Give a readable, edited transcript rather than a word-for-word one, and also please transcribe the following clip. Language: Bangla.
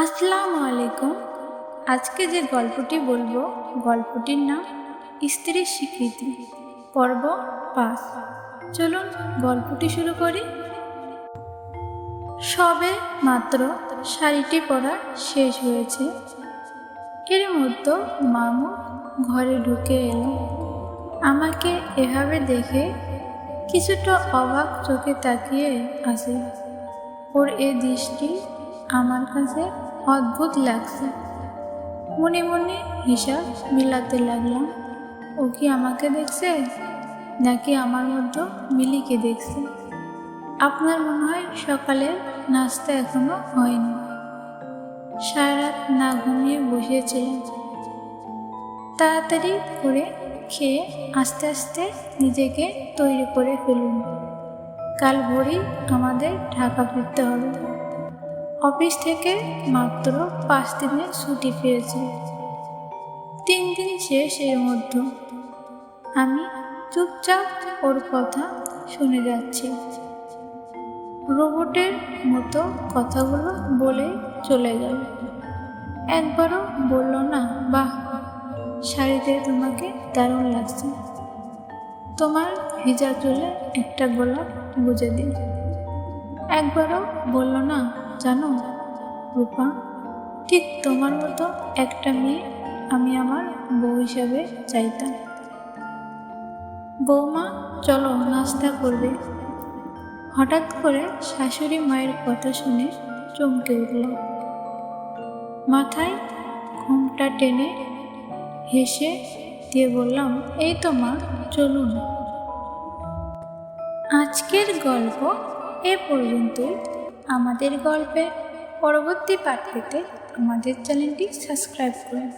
আসসালামু আলাইকুম। আজকে যে গল্পটি বলবো গল্পটির নাম স্ত্রীর স্বীকৃতি, পর্ব ৫। চলুন গল্পটি শুরু করি। সবে মাত্র শাড়িটি পরা শেষ হয়েছে, এর মধ্যে মামু ঘরে ঢুকে এলো। আমাকে এভাবে দেখে কিছুটা অবাক চোখে তাকিয়ে আসে। ওর এ দৃষ্টি আমার কাছে অদ্ভুত লাগছে। মনে মনে হিসাব মিলাতে লাগলাম, ও কি আমাকে দেখছে নাকি আমার মধ্যে মিলিকে দেখছে। আপনার মনে হয় সকালের নাস্তা এখনো হয়নি, সারা রাত না ঘুমিয়ে বসেছিলাম। তাড়াতাড়ি করে খেয়ে আস্তে আস্তে নিজেকে তৈরি করে ফেলুন, কাল ভোরেই আমাদের ঢাকা ফিরতে হবে। অফিস থেকে মাত্র ৫ দিনের ছুটি পেয়েছি। ৩ দিন শেষ। এর মধ্যে আমি চুপচাপ ওর কথা শুনে যাচ্ছি। রোবটের মতো কথাগুলো বলে চলে গেল। একবারও বলল না, বাহ, শাড়িতে তোমাকে দারুণ লাগছে, তোমার ভিজা চুলে একটা গোলাপ গুজে দিই। একবারও বলল না, জানো রূপা, ঠিক তোমার মতো একটা মেয়ে আমি আমার বউ হিসাবে চাইতাম। বৌমা চলো নাস্তা করবে। হঠাৎ করে শাশুড়ি মায়ের কথা শুনে চমকে উঠল। মাথায় ঘোমটা টেনে হেসে দিয়ে বললাম, এই তো মা, চলুন। আজকের গল্প এ পর্যন্তই। আমাদের গল্পের পরবর্তী পার্ট পেতে আমাদের চ্যানেলটি সাবস্ক্রাইব করুন।